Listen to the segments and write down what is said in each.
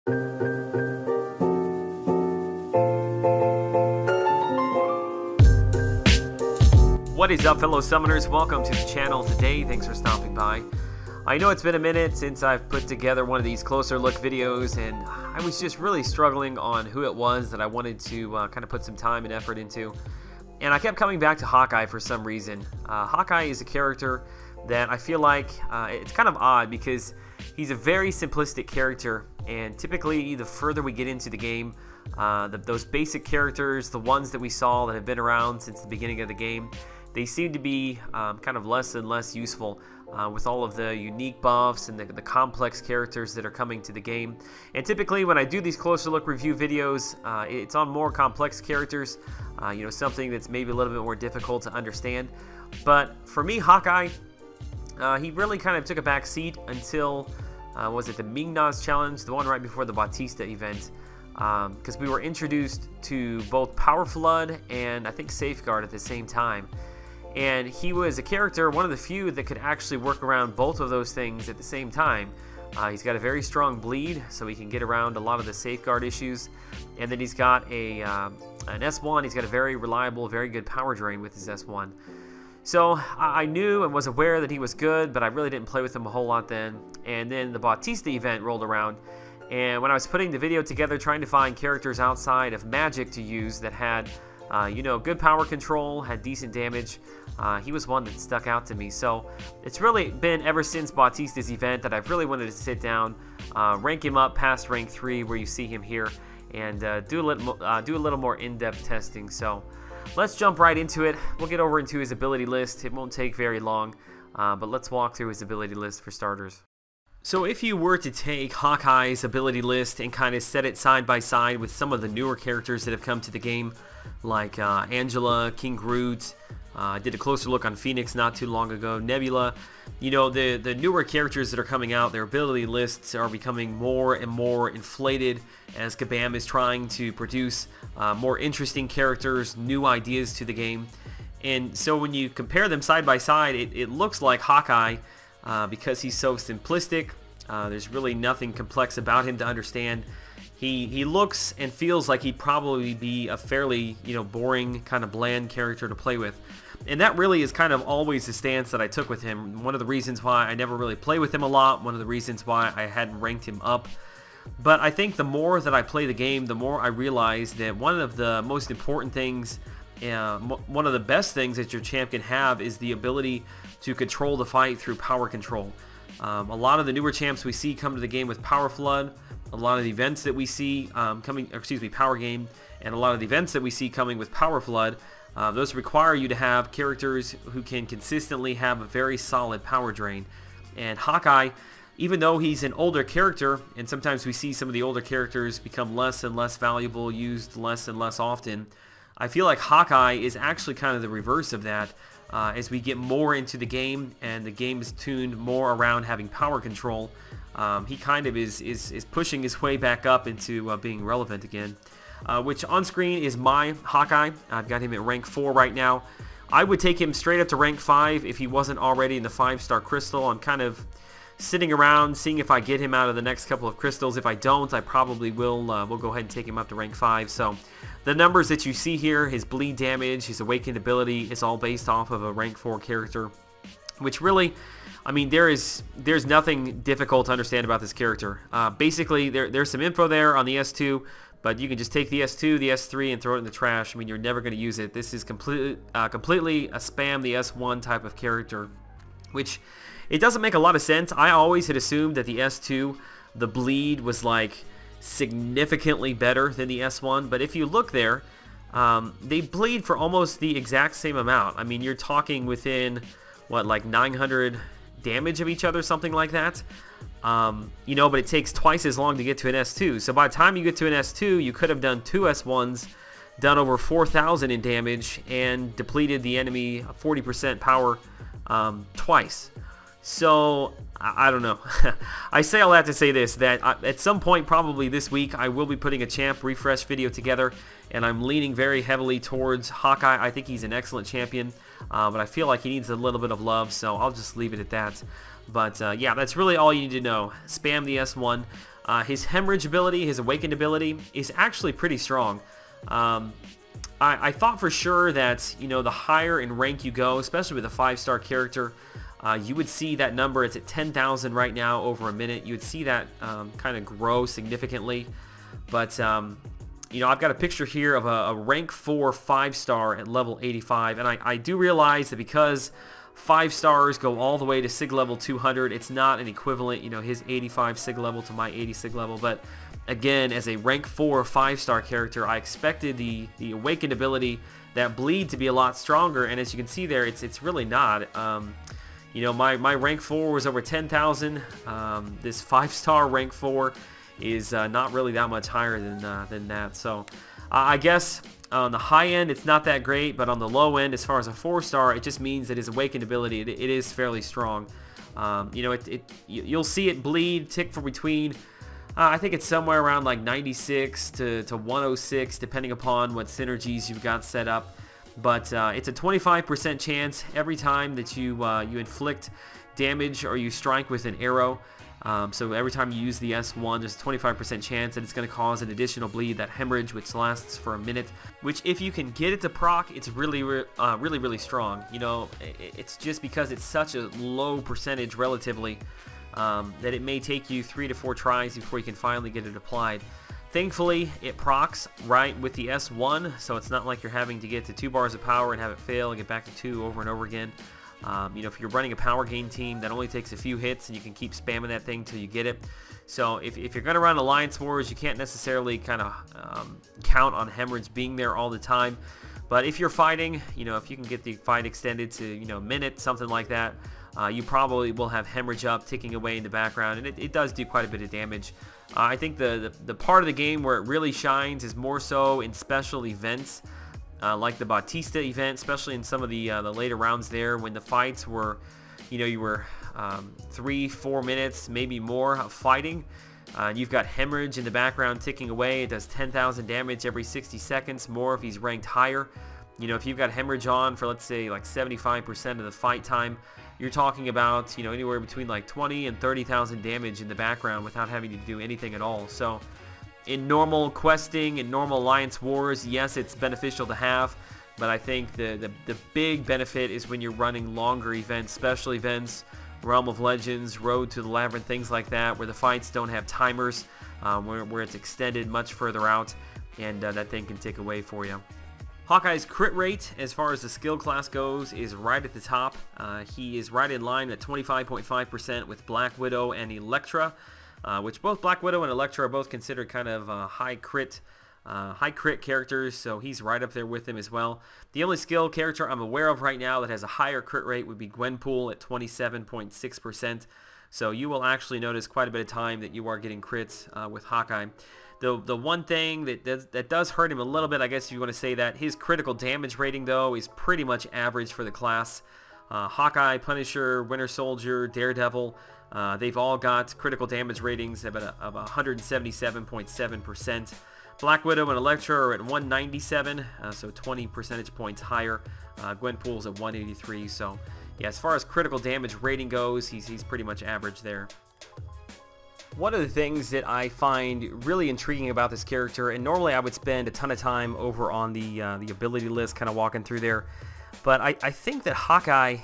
What is up, fellow summoners? Welcome to the channel today. Thanks for stopping by. I know it's been a minute since I've put together one of these closer look videos, and I was just really struggling on who it was that I wanted to kind of put some time and effort into. And I kept coming back to Hawkeye for some reason. Hawkeye is a character that I feel like it's kind of odd because he's a very simplistic character, and typically the further we get into the game, those basic characters, the ones that we saw that have been around since the beginning of the game, they seem to be kind of less and less useful with all of the unique buffs and the complex characters that are coming to the game. And typically when I do these closer look review videos, it's on more complex characters, you know, something that's maybe a little bit more difficult to understand. But for me, Hawkeye, he really kind of took a back seat until, was it the Mingnaz challenge, the one right before the Bautista event, because we were introduced to both Power Flood and I think Safeguard at the same time. And he was a character, one of the few that could actually work around both of those things at the same time. He's got a very strong bleed, so he can get around a lot of the Safeguard issues. And then he's got an S1. He's got a very reliable, very good power drain with his S1. So I knew and was aware that he was good, but I really didn't play with him a whole lot then. And then the Bautista event rolled around. And when I was putting the video together, trying to find characters outside of Magic to use that had you know, good power control, had decent damage, he was one that stuck out to me. So it's really been ever since Bautista's event that I've really wanted to sit down, rank him up past rank 3 where you see him here, and do a little more in-depth testing. So let's jump right into it. We'll get over into his ability list. It won't take very long, but let's walk through his ability list for starters. So if you were to take Hawkeye's ability list and kind of set it side by side with some of the newer characters that have come to the game, like Angela, King Groot, I did a closer look on Phoenix not too long ago, Nebula, you know, the newer characters that are coming out, their ability lists are becoming more and more inflated as Kabam is trying to produce more interesting characters, new ideas to the game. And so when you compare them side by side, it looks like Hawkeye, because he's so simplistic, there's really nothing complex about him to understand. He looks and feels like he'd probably be a fairly, you know, boring, kind of bland character to play with. And that really is kind of always the stance that I took with him. One of the reasons why I never really play with him a lot, one of the reasons why I hadn't ranked him up. But I think the more that I play the game, the more I realize that one of the most important things, one of the best things that your champ can have is the ability to control the fight through power control. A lot of the newer champs we see come to the game with Power Flood, a lot of the events that we see Power Game, and a lot of the events that we see coming with Power Flood, those require you to have characters who can consistently have a very solid power drain. And Hawkeye, even though he's an older character, and sometimes we see some of the older characters become less and less valuable, used less and less often, I feel like Hawkeye is actually kind of the reverse of that. As we get more into the game and the game is tuned more around having power control, he kind of is pushing his way back up into being relevant again. Which on screen is my Hawkeye. I've got him at rank 4 right now. I would take him straight up to rank 5 if he wasn't already in the 5-star crystal. I'm kind of sitting around seeing if I get him out of the next couple of crystals. If I don't, I probably will we'll go ahead and take him up to rank 5. So the numbers that you see here, his bleed damage, his awakened ability, is all based off of a rank 4 character, which really, I mean, there's nothing difficult to understand about this character. Basically, there's some info there on the S2, but you can just take the S2, the S3, and throw it in the trash. I mean, you're never going to use it. This is completely a spam the S1 type of character, which it doesn't make a lot of sense. I always had assumed that the S2, the bleed was like significantly better than the S1, but if you look there, they bleed for almost the exact same amount. I mean, you're talking within, what, like 900 damage of each other, something like that. You know, but it takes twice as long to get to an S2. So by the time you get to an S2, you could have done 2 S1s, done over 4,000 in damage, and depleted the enemy 40% power twice. So I don't know. I say all that to say this, that at some point probably this week I will be putting a champ refresh video together, and I'm leaning very heavily towards Hawkeye. I think he's an excellent champion, but I feel like he needs a little bit of love, so I'll just leave it at that. But yeah, that's really all you need to know. Spam the S1. His Hemorrhage ability, his Awakened ability, is actually pretty strong. I thought for sure that, you know, the higher in rank you go, especially with a 5-star character, you would see that number. It's at 10,000 right now over a minute. You would see that kind of grow significantly. But, you know, I've got a picture here of a rank 4 5-star at level 85. And I do realize that because 5 stars go all the way to SIG level 200, it's not an equivalent, you know, his 85 SIG level to my 80 SIG level. But again, as a rank 4 5-star character, I expected the Awakened ability, that bleed, to be a lot stronger. And as you can see there, it's really not. You know, my rank 4 was over 10,000. This 5-star rank 4 is not really that much higher than that. So I guess on the high end, it's not that great, but on the low end, as far as a 4-star, it just means that his Awakened ability, it is fairly strong. You know, you'll see it bleed, tick for between, I think it's somewhere around like 96 to 106, depending upon what synergies you've got set up. But it's a 25% chance every time that you inflict damage or you strike with an arrow. So every time you use the S1, there's a 25% chance that it's going to cause an additional bleed, that Hemorrhage, which lasts for a minute. Which, if you can get it to proc, it's really strong. You know, it's just because it's such a low percentage relatively that it may take you 3 to 4 tries before you can finally get it applied. Thankfully, it procs right with the S1, so it's not like you're having to get to 2 bars of power and have it fail and get back to 2 over and over again. You know, if you're running a power gain team, that only takes a few hits and you can keep spamming that thing till you get it. So if you're going to run Alliance Wars, you can't necessarily kind of count on Hemorrhage being there all the time. But if you're fighting, you know, if you can get the fight extended to, you know, a minute, something like that, you probably will have Hemorrhage up, ticking away in the background, and it does do quite a bit of damage. I think the part of the game where it really shines is more so in special events, like the Bautista event, especially in some of the later rounds there, when the fights were, you know, you were 3-4 minutes, maybe more of fighting. You've got Hemorrhage in the background ticking away. It does 10,000 damage every 60 seconds, more if he's ranked higher. You know, if you've got Hemorrhage on for, let's say, like 75% of the fight time, you're talking about, you know, anywhere between like 20 and 30,000 damage in the background without having to do anything at all. So in normal questing, in normal Alliance Wars, yes, it's beneficial to have, but I think the big benefit is when you're running longer events, special events, Realm of Legends, Road to the Labyrinth, things like that, where the fights don't have timers, where it's extended much further out, and that thing can tick away for you. Hawkeye's crit rate, as far as the skill class goes, is right at the top. He is right in line at 25.5% with Black Widow and Elektra, which both Black Widow and Elektra are both considered kind of high crit characters, so he's right up there with them as well. The only skill character I'm aware of right now that has a higher crit rate would be Gwenpool at 27.6%. So you will actually notice quite a bit of time that you are getting crits with Hawkeye. The one thing that does hurt him a little bit, I guess if you want to say that, his critical damage rating, though, is pretty much average for the class. Hawkeye, Punisher, Winter Soldier, Daredevil, they've all got critical damage ratings of 177.7%. Black Widow and Elektra are at 197, so 20 percentage points higher. Gwenpool's at 183, so yeah, as far as critical damage rating goes, he's pretty much average there. One of the things that I find really intriguing about this character, and normally I would spend a ton of time over on the ability list, kind of walking through there, but I think that Hawkeye,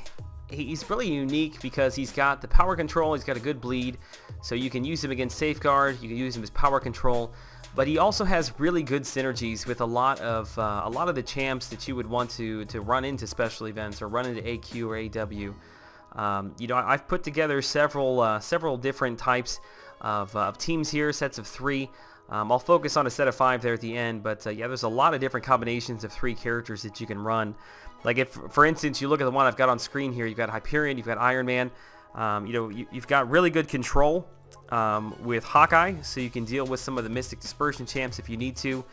he's really unique because he's got the power control, he's got a good bleed, so you can use him against Safeguard, you can use him as power control, but he also has really good synergies with a lot of the champs that you would want to run into special events or run into AQ or AW. You know, I've put together several different types of teams here, sets of 3. I'll focus on a set of 5 there at the end, but yeah, there's a lot of different combinations of 3 characters that you can run. Like if, for instance, you look at the one I've got on screen here, you've got Hyperion, you've got Iron Man. You know, you've got really good control with Hawkeye, so you can deal with some of the Mystic Dispersion champs if you need to.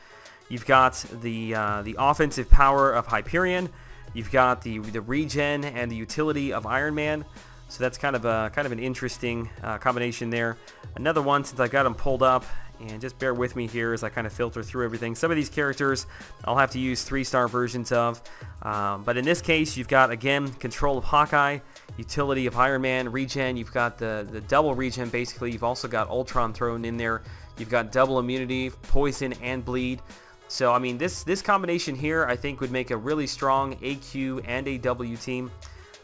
You've got the offensive power of Hyperion. You've got the regen and the utility of Iron Man. So that's kind of an interesting combination there. Another one, since I got them pulled up, And just bear with me here as I kind of filter through everything. Some of these characters I'll have to use 3-star versions of. But in this case, you've got, again, control of Hawkeye, utility of Iron Man, regen. You've got the double regen, basically. You've also got Ultron thrown in there. You've got double immunity, poison, and bleed. So, I mean, this combination here, I think, would make a really strong AQ and AW team.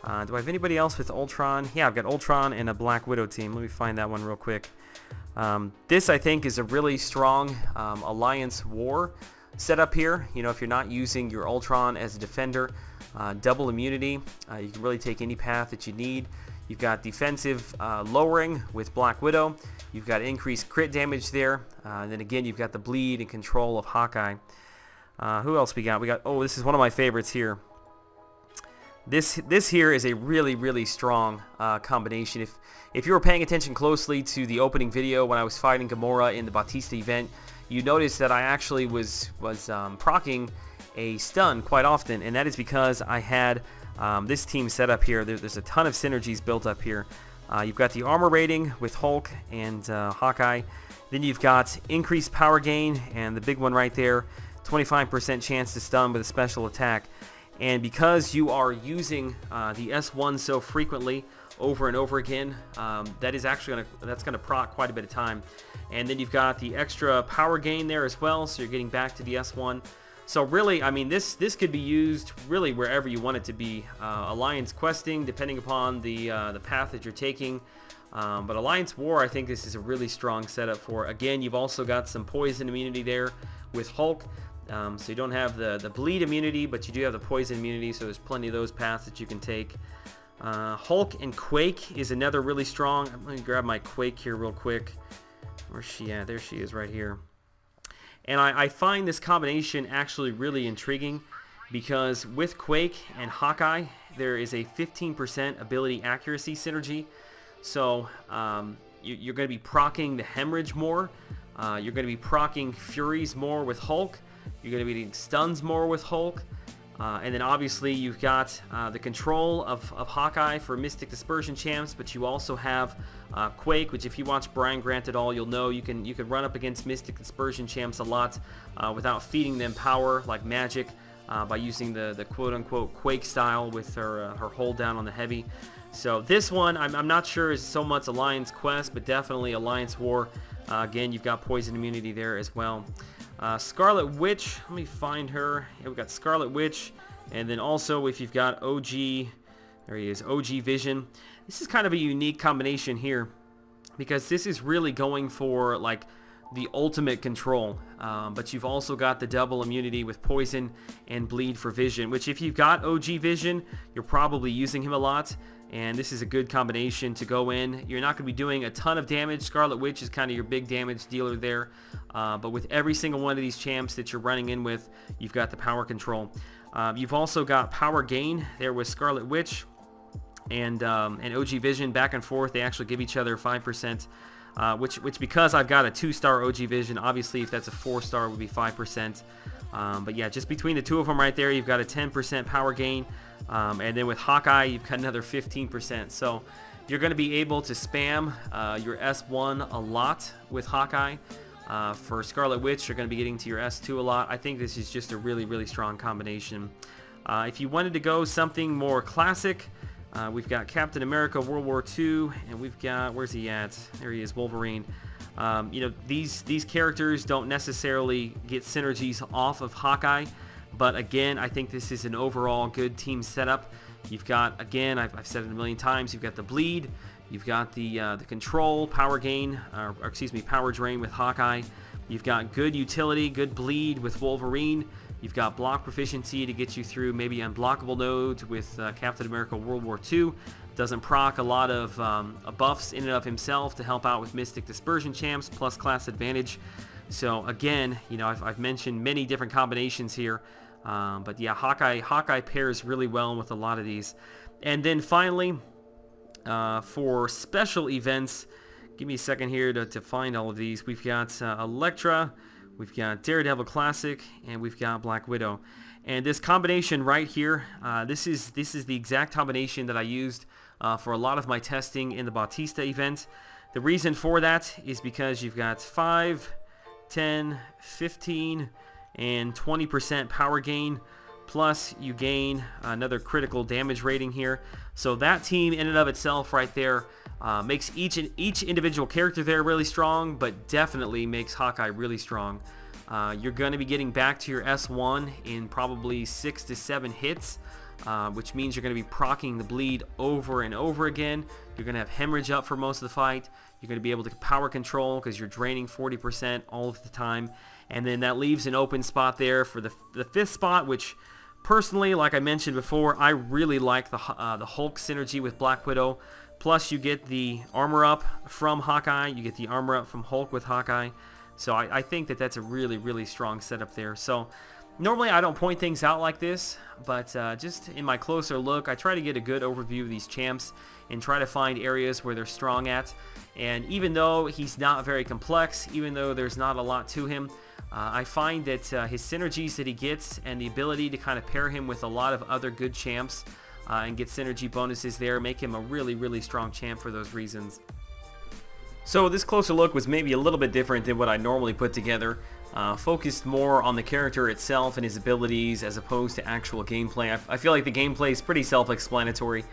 Do I have anybody else with Ultron? Yeah, I've got Ultron and a Black Widow team. Let me find that one real quick. This, I think, is a really strong Alliance War setup here. You know, if you're not using your Ultron as a defender, double immunity, you can really take any path that you need. You've got defensive lowering with Black Widow. You've got increased crit damage there. And then again, you've got the bleed and control of Hawkeye. Who else we got? Oh, this is one of my favorites here. This here is a really, really strong combination. If you were paying attention closely to the opening video when I was fighting Gamora in the Bautista event, you noticed that I actually was proccing a stun quite often, and that is because I had this team set up here. There's a ton of synergies built up here. You've got the armor rating with Hulk and Hawkeye. Then you've got increased power gain, and the big one right there, 25% chance to stun with a special attack. And because you are using the S1 so frequently over and over again, that's gonna proc quite a bit of time. And then you've got the extra power gain there as well, so you're getting back to the S1. So really, I mean, this could be used really wherever you want it to be. Alliance questing, depending upon the path that you're taking. But Alliance War, I think this is a really strong setup for. Again, you've also got some poison immunity there with Hulk. So you don't have the bleed immunity, but you do have the poison immunity, so there's plenty of those paths that you can take. Hulk and Quake is another really strong. I'm going to grab my Quake here real quick. Where's she at? There she is right here. And I find this combination actually really intriguing because with Quake and Hawkeye, there is a 15% ability accuracy synergy. So you're going to be proccing the Hemorrhage more. You're going to be proccing Furies more with Hulk. You're going to be getting stuns more with Hulk. And then obviously you've got the control of Hawkeye for Mystic Dispersion champs, but you also have Quake, which if you watch Brian Grant at all, you'll know you can run up against Mystic Dispersion champs a lot without feeding them power like magic by using the quote-unquote Quake style with her hold down on the heavy. So this one, I'm not sure is so much Alliance Quest, but definitely Alliance War. Again, you've got poison immunity there as well. Scarlet Witch, let me find her. Yeah, we've got Scarlet Witch, and then also if you've got OG, there he is, OG Vision. This is kind of a unique combination here because this is really going for like the ultimate control, but you've also got the double immunity with poison and bleed for Vision, which if you've got OG Vision, you're probably using him a lot. And this is a good combination to go in. You're not going to be doing a ton of damage. Scarlet Witch is kind of your big damage dealer there. But with every single one of these champs that you're running in with, you've got the power control. You've also got power gain there with Scarlet Witch and OG Vision back and forth. They actually give each other 5%. Which because I've got a 2-star OG Vision, obviously if that's a 4-star would be 5%. But yeah, just between the two of them right there, you've got a 10% power gain. And then with Hawkeye, you've got another 15%. So you're going to be able to spam your S1 a lot with Hawkeye. For Scarlet Witch, you're going to be getting to your S2 a lot. I think this is just a really, really strong combination. If you wanted to go something more classic, we've got Captain America World War II, and we've got, where's he at? There he is, Wolverine. You know, these characters don't necessarily get synergies off of Hawkeye. But again, I think this is an overall good team setup. You've got, again, I've said it a million times, you've got the bleed, you've got the control, power gain, or excuse me, power drain with Hawkeye. You've got good utility, good bleed with Wolverine. You've got block proficiency to get you through maybe unblockable nodes with Captain America World War II. Doesn't proc a lot of buffs in and of himself to help out with Mystic Dispersion champs, plus class advantage. So again, you know, I've mentioned many different combinations here. But yeah, Hawkeye pairs really well with a lot of these. And then finally, for special events, give me a second here to find all of these. We've got Elektra, we've got Daredevil Classic, and we've got Black Widow. And this combination right here, this is the exact combination that I used for a lot of my testing in the Bautista event. The reason for that is because you've got 5, 10, 15, and 20% power gain. Plus you gain another critical damage rating here. So that team in and of itself right there makes each individual character there really strong, but definitely makes Hawkeye really strong. You're going to be getting back to your S1 in probably 6 to 7 hits, which means you're going to be proccing the bleed over and over again. You're going to have Hemorrhage up for most of the fight. You're going to be able to power control because you're draining 40% all of the time. And then that leaves an open spot there for the 5th spot, which personally, like I mentioned before, I really like the Hulk synergy with Black Widow. Plus you get the armor up from Hawkeye. You get the armor up from Hulk with Hawkeye. So I think that that's a really, really strong setup there. So normally I don't point things out like this, but just in my closer look, I try to get a good overview of these champs and try to find areas where they're strong at. And even though he's not very complex, even though there's not a lot to him, I find that his synergies that he gets and the ability to kind of pair him with a lot of other good champs and get synergy bonuses there make him a really, really strong champ for those reasons. So this closer look was maybe a little bit different than what I normally put together. Focused more on the character itself and his abilities as opposed to actual gameplay. I feel like the gameplay is pretty self-explanatory.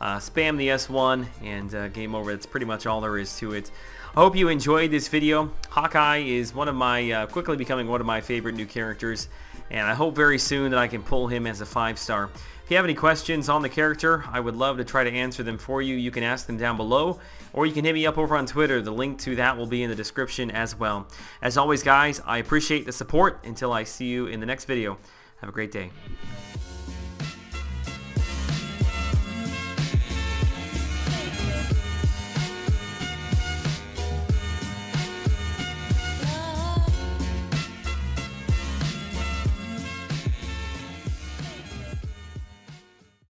Spam the S1 and game over. That's pretty much all there is to it. I hope you enjoyed this video. Hawkeye is one of my quickly becoming one of my favorite new characters, and I hope very soon that I can pull him as a 5-star. If you have any questions on the character, I would love to try to answer them for you. You can ask them down below, or you can hit me up over on Twitter. The link to that will be in the description as well. As always, guys, I appreciate the support. Until I see you in the next video, have a great day.